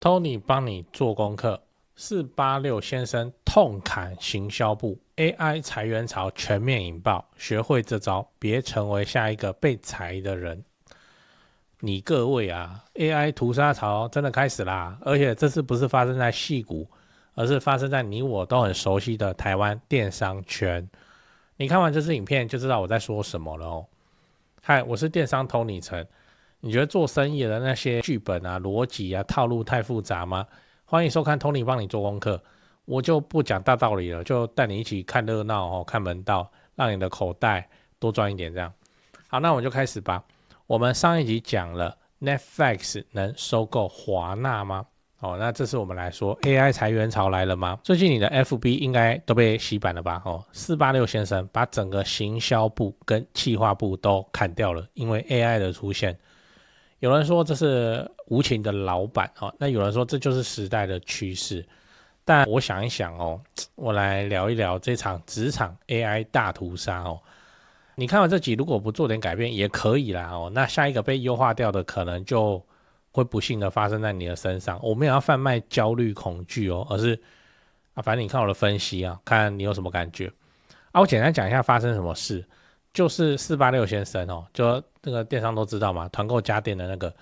Tony 幫你做功課，486先生痛砍行銷部 ，AI 裁員潮全面引爆，學會這招，別成為下一個被裁的人。你各位啊 ，AI 屠殺潮真的開始啦！而且這次不是發生在矽谷，而是發生在你我都很熟悉的台灣電商圈。你看完這支影片就知道我在說什麼了哦。嗨，我是電商 Tony 陳。你覺得做生意的那些劇本啊、邏輯啊、套路太複雜嗎？歡迎收看 Tony 幫你做功課，我就不講大道理了，就帶你一起看熱鬧哦，看門道，讓你的口袋多賺一點這樣。好，那我們就開始吧。我們上一集講了 Netflix 能收購華納嗎？哦，那這次我們來說 AI 裁員潮來了嗎？最近你的 FB 應該都被洗版了吧？哦，486先生把整個行銷部跟企劃部都砍掉了，因為 AI 的出現。有人說這是無情的老闆哦，那有人說這就是時代的趨勢。但我想一想哦，我來聊一聊這場職場 AI 大屠殺哦。你看完這集，如果不做點改變也可以啦哦。那下一個被優化掉的，可能就會不幸的發生在你的身上。我沒有要販賣焦慮恐懼哦，而是反正你看我的分析啊，看你有什麼感覺啊。我簡單講一下發生什麼事。就是486先生哦，就那個電商都知道嘛，團購家電的那個，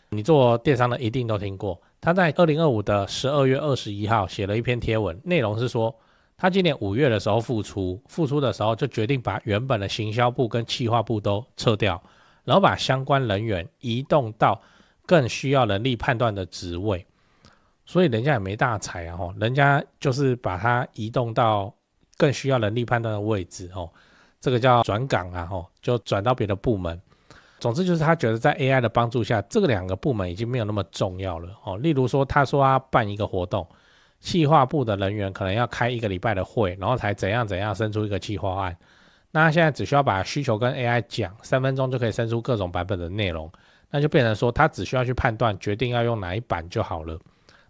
你做電商的一定都聽過。他在2025的12月21號寫了一篇貼文，內容是說他今年5月的時候復出的時候就決定把原本的行銷部跟企劃部都撤掉，然後把相關人員移動到更需要人力判斷的職位。所以人家也沒大裁啊，人家就是把他移動到更需要人力判斷的位置哦。這個叫轉崗啊，就轉到別的部門。總之就是他覺得在 AI 的幫助下，這個兩個部門已經沒有那麼重要了哦。例如說，他說他辦一個活動，企劃部的人員可能要開1個禮拜的會，然後才怎樣生出一個企劃案。那他現在只需要把需求跟 AI 講，3分鐘就可以生出各種版本的內容，那就變成說他只需要去判斷決定要用哪一版就好了。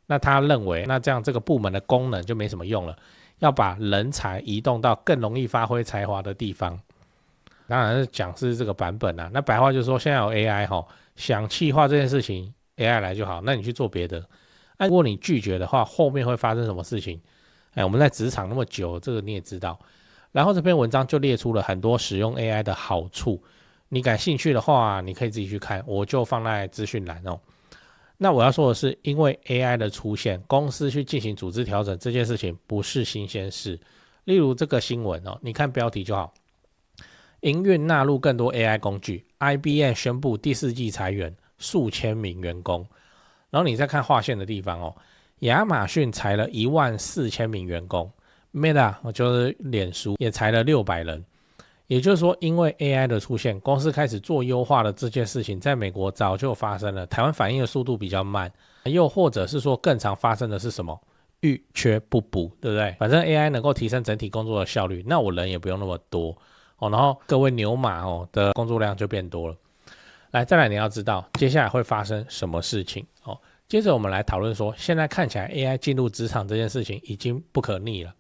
那他認為，那這樣這個部門的功能就沒什麼用了。要把人才移動到更容易發揮才華的地方，當然是講是這個版本啊。那白話就是說，現在有 AI 想企劃這件事情 ，AI 來就好，那你去做別的。如果你拒絕的話，後面會發生什麼事情？我們在職場那麼久，這個你也知道。然後這篇文章就列出了很多使用 AI 的好處，你感興趣的話，你可以自己去看，我就放在資訊欄哦。那我要說的是，因為 AI 的出現，公司去進行組織調整這件事情不是新鮮事。例如這個新聞哦，你看標題就好，營運納入更多 AI 工具 ，IBM 宣布第4季裁員數千名員工。然後你再看劃線的地方哦，亞馬遜裁了14000名員工 ，Meta 就是臉書也裁了600人。也就是說，因為 AI 的出現，公司開始做優化的這件事情，在美國早就發生了，台灣反應的速度比較慢，又或者是說更常發生的是什麼？遇缺不補，對不對？反正 AI 能夠提升整體工作的效率，那我人也不用那麼多哦，然後各位牛馬的工作量就變多了。來，再來你要知道接下來會發生什麼事情哦。接着我們來討論說，現在看起來 AI 進入職場這件事情已經不可逆了。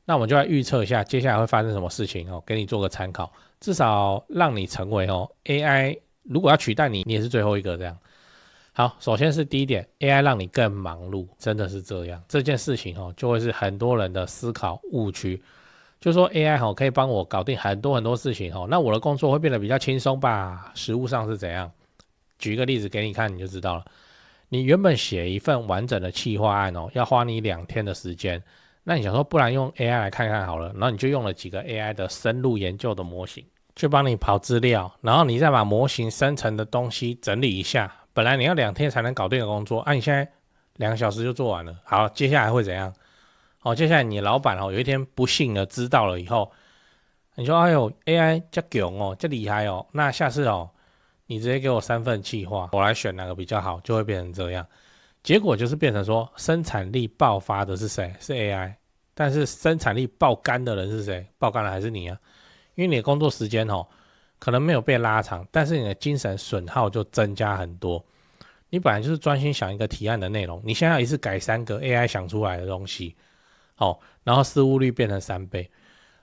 那我們就來預測一下接下來會發生什麼事情哦，給你做個參考，至少讓你成為AI 如果要取代你，你也是最後一個這樣。好，首先是第一點 ，AI 讓你更忙碌，真的是這樣。這件事情就會是很多人的思考誤區，就是說 AI 可以幫我搞定很多事情那我的工作會變得比較輕鬆吧？實務上是怎樣？舉一個例子給你看，你就知道了。你原本寫一份完整的企劃案要花你2天的時間。那你想說，不然用 AI 來看看好了，然後你就用了幾個 AI 的深入研究的模型，去幫你跑資料，然後你再把模型生成的東西整理一下。本來你要2天才能搞定的工作，你現在2個小時就做完了。好，接下来會怎樣？接下來你老闆有一天不幸的知道了以後，你說哎呦 AI 這麼強這麼厲害那下次你直接給我3份企劃，我來選哪個比較好，就會變成這樣。結果就是變成說，生產力爆發的是誰？是 AI， 但是生產力爆肝的人是誰？爆肝的還是你啊？因為你的工作時間可能沒有被拉長，但是你的精神損耗就增加很多。你本來就是專心想一個提案的內容，你現在要一次改3個 AI 想出來的東西，然後失誤率變成3倍。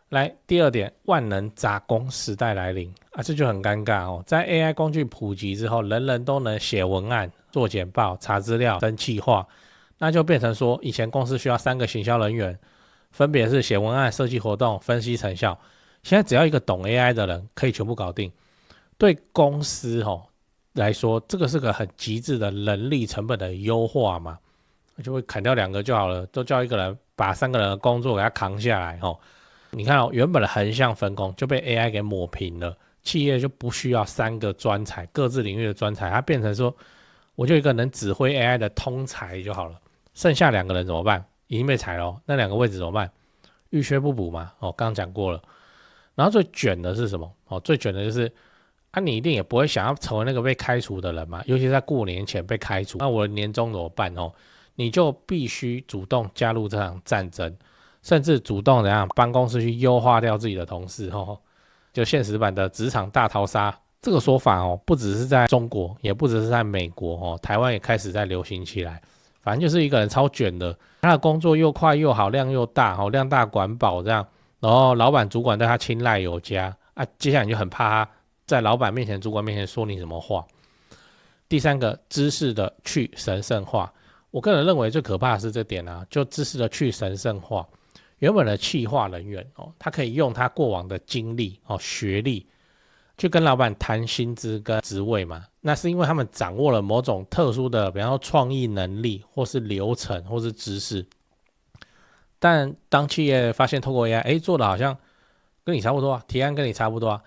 來，第二點，萬能雜工時代來臨這就很尷尬在 AI 工具普及之後，人人都能寫文案、做簡報、查資料、登企劃，那就變成說，以前公司需要3個行銷人員，分別是寫文案、設計活動、分析成效。現在只要一個懂 AI 的人，可以全部搞定。對公司來說，這個是個很極致的人力成本的優化嘛，就會砍掉2個就好了，都叫一個人把3個人的工作給他扛下來。你看原本的橫向分工就被 AI 給抹平了，企業就不需要3個專才，各自領域的專才，它變成說，我就一個能指揮 AI 的通才就好了。剩下2個人怎麼辦？已經被裁了，那2個位置怎麼辦？遇缺不補嘛，剛剛講過了。然後最捲的是什麼？最捲的就是你一定也不會想要成為那個被開除的人嘛，尤其是在過年前被開除，那我的年終怎麼辦？你就必須主動加入這場戰爭，甚至主動幫公司去優化掉自己的同事，就現實版的職場大逃殺。這個說法不只是在中國，也不只是在美國，台灣也開始在流行起來。反正就是一個人超捲的，他的工作又快又好，量又大，量大管飽這樣，然後老闆主管對他青睞有加接下來你就很怕他在老闆面前、主管面前說你什麼話。第3個，知識的去神聖化，我個人認為最可怕的是這點就知識的去神聖化。原本的企劃人員他可以用他過往的經歷學歷去跟老闆談薪資跟職位嘛，那是因為他們掌握了某種特殊的，比方說創意能力，或是流程，或是知識。但當企業發現透過 AI， 做的好像跟你差不多提案跟你差不多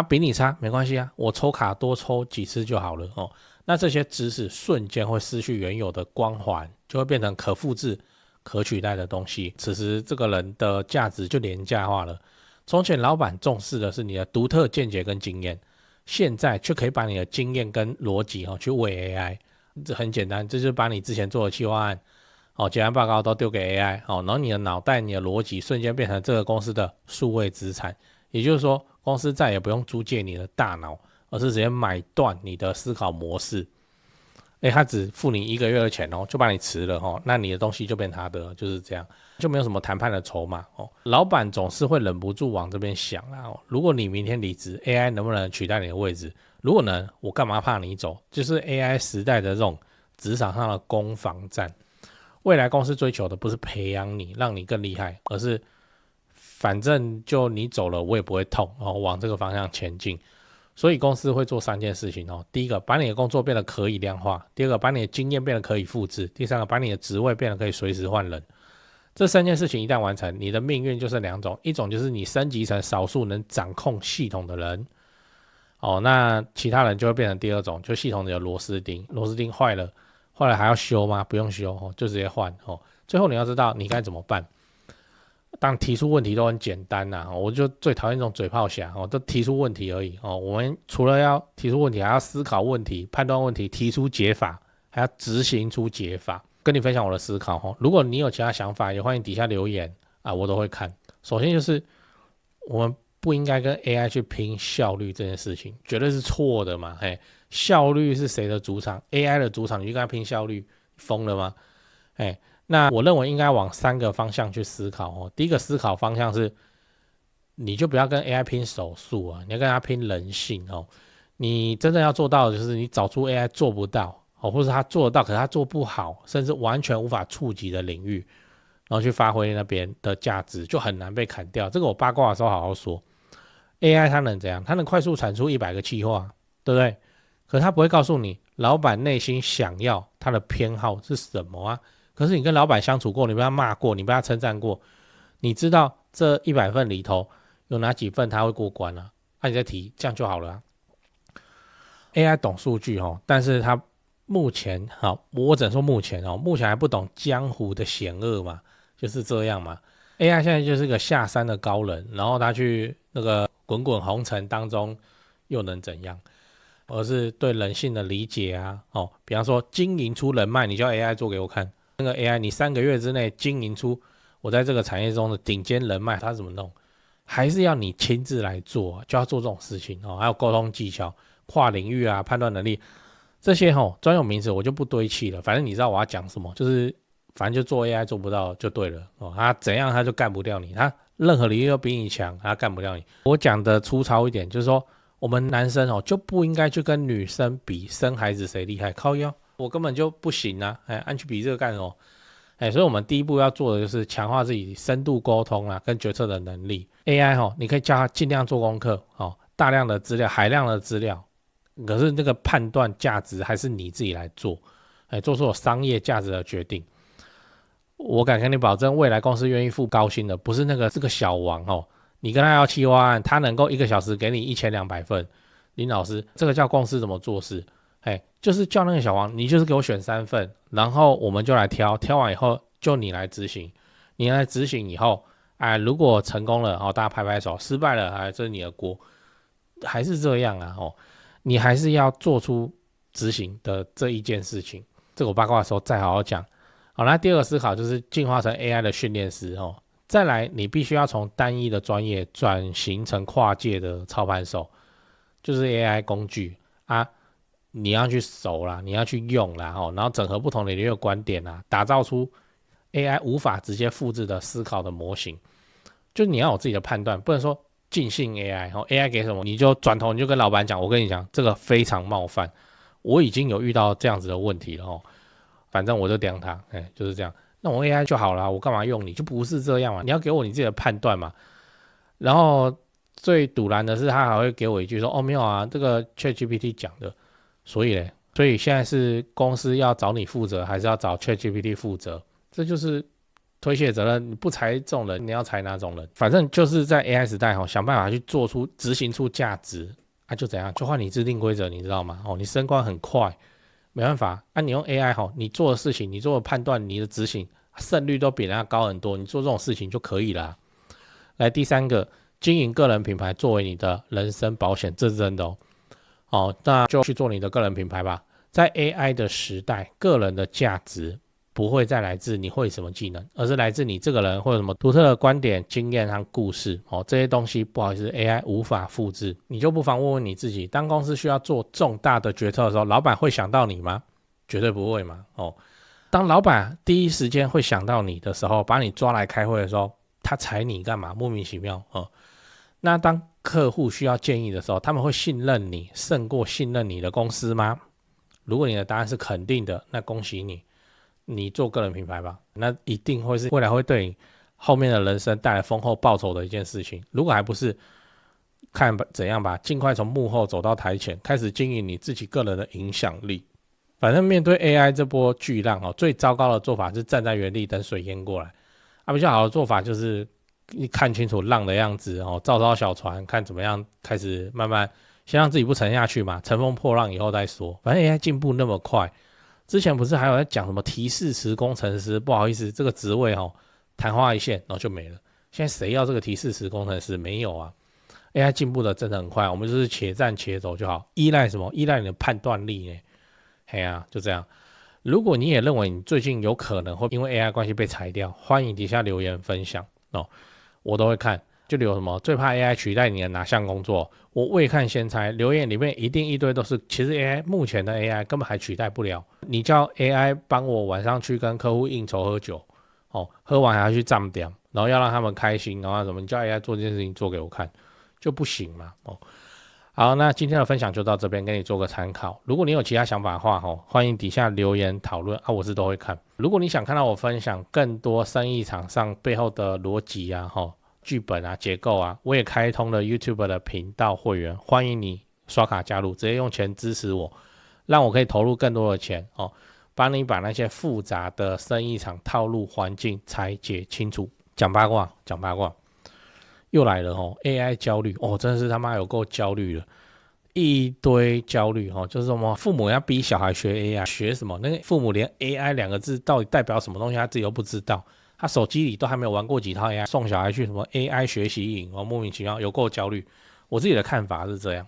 比你差沒關係我抽卡多抽幾次就好了那這些知識瞬間會失去原有的光環，就會變成可複製、可取代的東西。此時這個人的價值就廉價化了。從前老闆重視的是你的獨特見解跟經驗，現在卻可以把你的經驗跟邏輯去餵 AI。這很簡單，這就是把你之前做的企劃案結案報告都丟給 AI 然後你的腦袋、你的邏輯瞬間變成這個公司的數位資產。也就是說，公司再也不用租借你的大腦，而是直接買斷你的思考模式。他只付你1個月的錢就把你辭了那你的東西就變他的，就是這樣，就沒有什麼談判的籌碼老闆總是會忍不住往這邊想如果你明天離職 ，AI 能不能取代你的位置？如果能，我幹嘛怕你走？就是 AI 時代的這種職場上的攻防戰。未來公司追求的不是培養你，讓你更厲害，而是反正就你走了，我也不會痛往這個方向前進。所以公司會做3件事情第一個，把你的工作變得可以量化；第二個，把你的經驗變得可以複製；第3個，把你的職位變得可以隨時換人。這3件事情一旦完成，你的命運就是2種，一種就是你升級成少數能掌控系統的人那其他人就會變成第2種，就系統裡的螺絲釘，螺絲釘壞了還要修嗎？不用修就直接換最後你要知道你該怎麼辦。當提出問題都很簡單我就最討厭這種嘴炮俠都提出問題而已我們除了要提出問題，還要思考問題、判斷問題、提出解法，還要執行出解法。跟你分享我的思考如果你有其他想法，也歡迎底下留言我都會看。首先就是我們不應該跟 AI 去拼效率这件事情，絕對是錯的嘛效率是誰的主場？ AI 的主场，你就跟他拼效率，瘋了嗎？那我認為應該往3個方向去思考第一個思考方向是，你就不要跟 AI 拼手速你要跟他拼人性你真正要做到的就是你找出 AI 做不到或者他做得到可是他做不好，甚至完全無法觸及的領域，然後去發揮那邊的價值，就很難被砍掉。這個我八卦的時候好好說。AI 它能怎樣？它能快速產出100個企劃，對不對？可是它不會告訴你老闆內心想要他的偏好是什麼可是你跟老闆相處過，你被他罵過，你被他稱讚過，你知道這100份裡頭有哪幾份他會過關你再提，這樣就好了AI 懂數據但是他目前我只能說目前還不懂江湖的險惡嘛，就是這樣嘛。AI 現在就是個下山的高人，然後他去那個滾滾紅塵當中又能怎樣？而是對人性的理解比方說經營出人脈，你叫 AI 做給我看。那個 AI 你3個月之內經營出我在這個產業中的頂尖人脈，他怎麼弄？還是要你親自來做就要做這種事情還有溝通技巧、跨領域判斷能力這些專有名詞我就不堆砌了，反正你知道我要講什麼，就是反正就做 AI 做不到就對了他怎樣他就幹不掉你，他任何領域都比你強，他幹不掉你。我講的粗糙一點，就是說我們男生就不應該去跟女生比生孩子誰厲害，靠腰我根本就不行啊，按去比這個幹什麼？所以我們第一步要做的就是強化自己深度溝通啊，跟決策的能力。AI 你可以叫他盡量做功課大量的資料，海量的資料，可是那個判斷價值還是你自己來做，做出有商業價值的決定。我敢跟你保證，未來公司願意付高薪的，不是這個小王你跟他要企劃案，他能夠1個小時給你1200份。林老師，這個叫公司怎麼做事？就是叫那個小王，你就是給我選3份，然後我們就來挑，挑完以後就你來執行。你來執行以後，如果成功了大家拍拍手；失敗了，這是你的鍋。還是這樣啊你還是要做出執行的這一件事情。這個我八卦的時候再好好講。好，那第二個思考就是進化成 AI 的訓練師再來，你必須要從單一的專業轉型成跨界的操盤手，就是 AI 工具你要去熟啦，你要去用啦然後整合不同的領域的觀點打造出 AI 無法直接複製的思考的模型。就你要有自己的判斷，不能說盡信 AI，AI 給什麼你就轉頭你就跟老闆講，我跟你講這個非常冒犯，我已經有遇到這樣子的問題了反正我就刁他，就是這樣。那我 AI 就好了，我幹嘛用你？就不是這樣嘛，你要給我你自己的判斷嘛。然後最賭爛的是，他還會給我一句說：“沒有啊，這個 ChatGPT 講的。”所以現在是公司要找你負責，還是要找 ChatGPT 負責？這就是推卸責任。你不裁這種人，你要裁哪種人？反正就是在 AI 時代想辦法去做出執行出價值就怎樣？就換你制定規則，你知道嗎？你升官很快。沒辦法你用 AI 你做的事情，你做的判斷，你的執行勝率都比人家高很多，你做這種事情就可以了來，第三個，經營個人品牌作為你的人身保險，這是真的那就去做你的個人品牌吧。在 AI 的時代，個人的價值不會再來自你會什麼技能，而是來自你這個人會有什麼獨特的觀點、經驗和故事這些東西不好意思 AI 無法複製。你就不妨問問你自己，當公司需要做重大的決策的時候，老闆會想到你嗎？絕對不會嘛當老闆第一時間會想到你的時候，把你抓來開會的時候，他裁你幹嘛？莫名其妙那當客戶需要建議的時候，他們會信任你勝過信任你的公司嗎？如果你的答案是肯定的，那恭喜你，你做個人品牌吧，那一定会是未来会对你後面的人生帶來豐厚報酬的一件事情。如果還不是，看怎樣吧，盡快從幕後走到台前，開始經營你自己個人的影響力。反正面對 AI 這波巨浪最糟糕的做法是站在原地等水淹過來比較好的做法就是你看清楚浪的樣子造艘小船，看怎麼樣開始慢慢先讓自己不沉下去嘛，乘風破浪以後再說。反正 AI 進步那麼快，之前不是還有在講什麼提示詞工程師？不好意思，這個職位曇花一現，然後就沒了。現在誰要這個提示詞工程師？沒有啊。AI 進步的真的很快，我們就是且戰且走就好。依賴什麼？依賴你的判斷力呢？就這樣。如果你也認為你最近有可能會因為 AI 關係被裁掉，歡迎底下留言分享我都會看。就留什麼最怕 AI 取代你的哪項工作？我未看先猜，留言裡面一定一堆都是，其實 AI 目前的 AI 根本還取代不了。你叫 AI 幫我晚上去跟客戶應酬喝酒喝完還要去站點，然後要讓他們開心，然後什麼你叫 AI 做這件事情做給我看就不行嘛好，那今天的分享就到這邊，給你做個參考。如果你有其他想法的話歡迎底下留言討論我是都會看。如果你想看到我分享更多生意場上背後的邏輯劇本結構我也開通了 YouTube 的頻道會員，歡迎你刷卡加入，直接用錢支持我，讓我可以投入更多的錢幫你把那些複雜的生意場套路環境拆解清楚。講八卦又來了AI 焦慮真的是他媽有夠焦慮了，一堆焦慮就是什麼父母要逼小孩學 AI， 學什麼？那個父母連 AI 2個字到底代表什麼東西他自己都不知道，他手機裡都還沒有玩過幾套 AI， 送小孩去什麼 AI 學習營莫名其妙，有夠焦慮。我自己的看法是這樣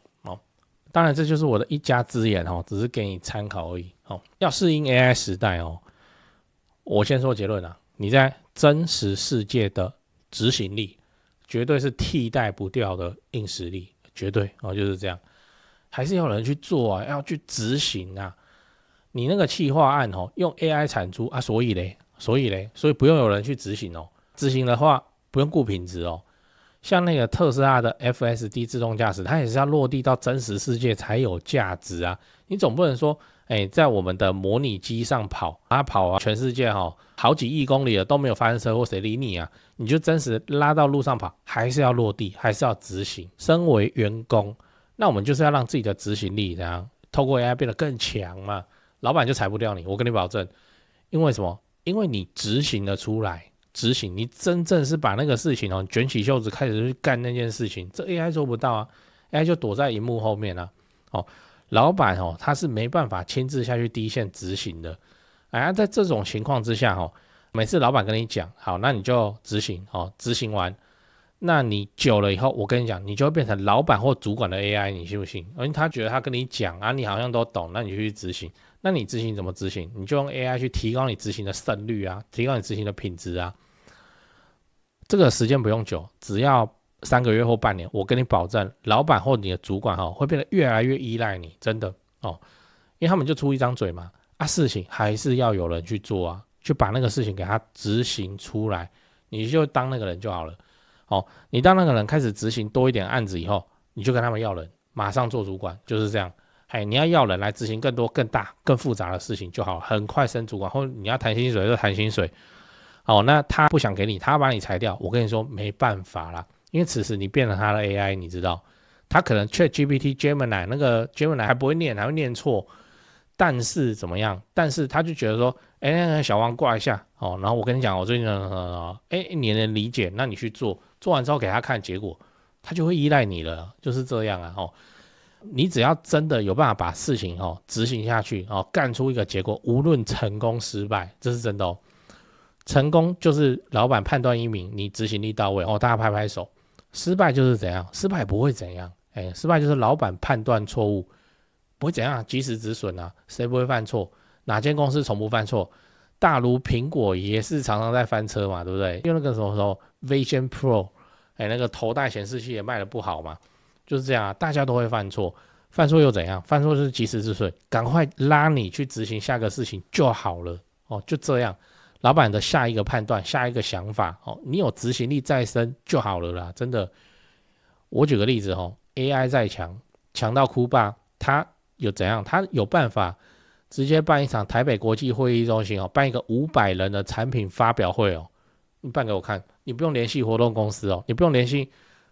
當然這就是我的一家之言只是給你參考而已要適應 AI 時代我先說結論你在真實世界的執行力絕對是替代不掉的硬實力，絕對就是這樣，還是要有人去做要去執行你那個企劃案用 AI 產出所以不用有人去執行執行的話不用顧品質像那個特斯拉的 FSD 自動駕駛，它也是要落地到真實世界才有價值你總不能說在我們的模擬機上跑，它跑啊，全世界好幾億公里了都沒有發生車禍，誰理你啊？你就真實拉到路上跑，還是要落地，還是要執行。身為員工，那我們就是要讓自己的執行力怎樣，透過 AI 變得更強嘛。老闆就裁不掉你，我跟你保證。因為什麼？因為你執行了出來，你真正是把那個事情捲起袖子開始去幹那件事情，這 AI 做不到啊。AI 就躲在螢幕後面啊。老闆他是沒辦法親自下去第一線執行的。在這種情況之下每次老闆跟你講好，那你就執行執行完，那你久了以後，我跟你講，你就會变成老闆或主管的 AI， 你信不信？因為他覺得他跟你講啊，你好像都懂，那你就去執行。那你執行怎麼執行？你就用 AI 去提高你執行的勝率啊，提高你執行的品質啊。這個時間不用久，只要3個月或半年，我跟你保證，老闆或你的主管會變得越來越依賴你，真的因為他們就出一張嘴嘛，事情還是要有人去做啊，去把那個事情給他執行出來，你就當那個人就好了。你當那個人開始執行多一點案子以後，你就跟他們要人，馬上做主管，就是這樣。你要人來執行更多、更大、更複雜的事情就好，很快升主管，或你要談薪水就談薪水。那他不想給你，他要把你裁掉，我跟你說沒辦法啦，因為此時你變成他的 AI， 你知道，他可能 ChatGPT、Gemini 那個 Gemini 還不會念，還會念錯，但是怎麼樣？但是他就覺得說，那個小王掛一下然後我跟你講，我最近你能理解，那你去做完之後給他看結果，他就會依賴你了，就是這樣啊你只要真的有辦法把事情執行下去幹出一個結果，無論成功失敗，這是真的成功就是老闆判斷英明，你執行力到位大家拍拍手。失敗就是怎樣？失敗不會怎樣，失敗就是老闆判斷錯誤，不會怎樣，及時止損啊，誰不會犯錯？哪間公司從不犯錯？大如蘋果也是常常在翻車嘛，對不對？用那個什麼時候 Vision Pro，那個頭戴顯示器也賣得不好嘛。就是這樣啊，大家都會犯錯，犯錯又怎樣？犯錯就是及時止損，趕快拉你去執行下個事情就好了就這樣。老闆的下一個判斷、下一個想法你有執行力再生就好了啦，真的。我舉個例子AI 再強，強到哭吧，他有怎樣？他有辦法直接辦一場台北國際會議中心辦一個500人的產品發表會你辦給我看，你不用聯繫活動公司你不用聯繫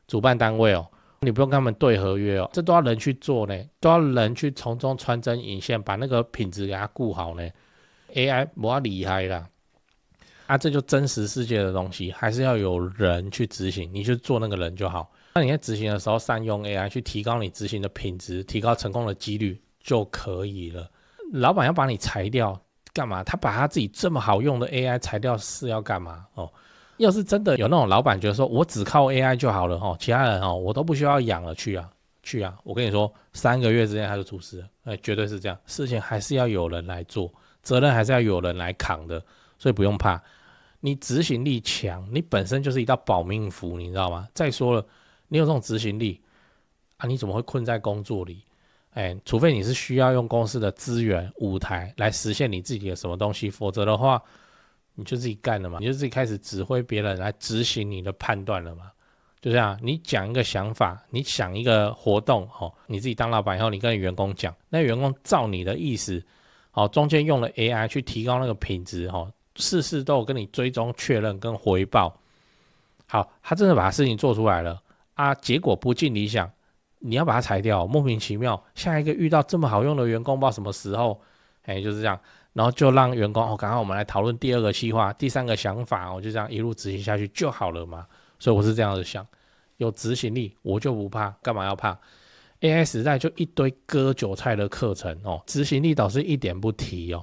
主辦單位你不用跟他們對合約這都要人去做呢，都要人去從中穿針引線，把那個品質給它顧好呢。AI 不要厲害啦，這就真實世界的東西，還是要有人去執行，你去做那個人就好。那你在執行的時候善用 AI 去提高你執行的品質，提高成功的幾率就可以了。老闆要把你裁掉幹嘛？他把他自己這麼好用的 AI 裁掉是要幹嘛要是真的有那種老闆覺得說我只靠 AI 就好了其他人我都不需要養了，去啊，我跟你說3個月之內他就出事了，絕對是這樣。事情還是要有人來做，責任還是要有人來扛的，所以不用怕。你執行力強，你本身就是一道保命符，你知道嗎？再說了，你有這種執行力你怎麼會困在工作裡？除非你是需要用公司的資源舞台來實現你自己的什麼東西，否則的話你就自己幹了嘛，你就自己開始指揮別人來執行你的判斷了嘛。就這樣，你講一個想法，你想一個活動你自己當老闆以後，你跟員工講，那員工照你的意思中間用了 AI 去提高那個品質事事都有跟你追蹤確認跟回報。好，他真的把事情做出來了結果不盡理想，你要把他裁掉，莫名其妙，下一個遇到這麼好用的員工不知道什麼時候就是這樣，然後就讓員工趕快我們來討論第2個計劃、第3個想法就這樣一路執行下去就好了嘛。所以我是這樣子想，有執行力我就不怕，幹嘛要怕？ AI 時代就一堆割韭菜的課程執行力倒是一點不提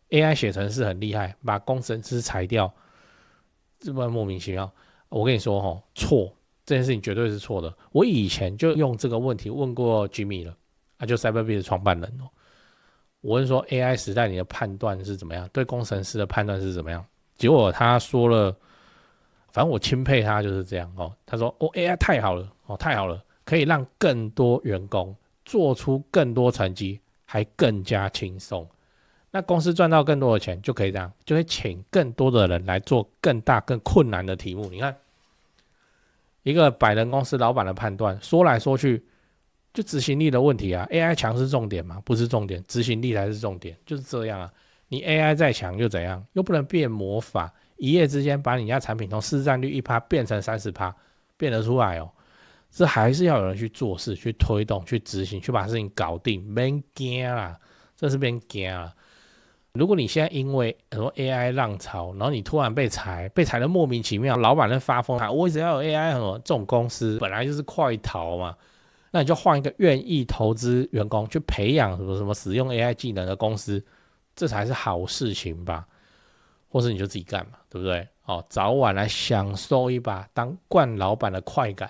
AI 寫程式很厲害，把工程師裁掉，這麼莫名其妙。我跟你說錯，這件事情絕對是錯的。我以前就用這個問題問過 Jimmy 了就 Cyberbeat 的創辦人我問說 AI 時代你的判斷是怎麼樣，對工程師的判斷是怎麼樣？結果他說了，反正我欽佩他就是這樣他說AI 太好了太好了，可以讓更多員工做出更多成績，還更加輕鬆。那公司賺到更多的錢就可以这樣，就會請更多的人來做更大更困難的題目。你看一個100人公司老闆的判斷，說來說去就執行力的問題啊。AI 強是重點嘛？不是重點，執行力才是重點，就是這樣啊。你 AI 再強又怎樣？又不能變魔法，一夜之間把你家產品從市占率 1% 變成30%，變得出來哦。這還是要有人去做事、去推動、去執行、去把事情搞定，別驚啦，這是別驚啦。如果你現在因為什麼 AI 浪潮，然後你突然被裁得莫名其妙，老闆在發瘋啊，我只要有 AI 什麼，這種公司本來就是快逃嘛，那你就換一個願意投資員工去培養什麼使用 AI 技能的公司，這才是好事情吧？或是你就自己幹嘛，對不對？早晚來享受一把當慣老闆的快感。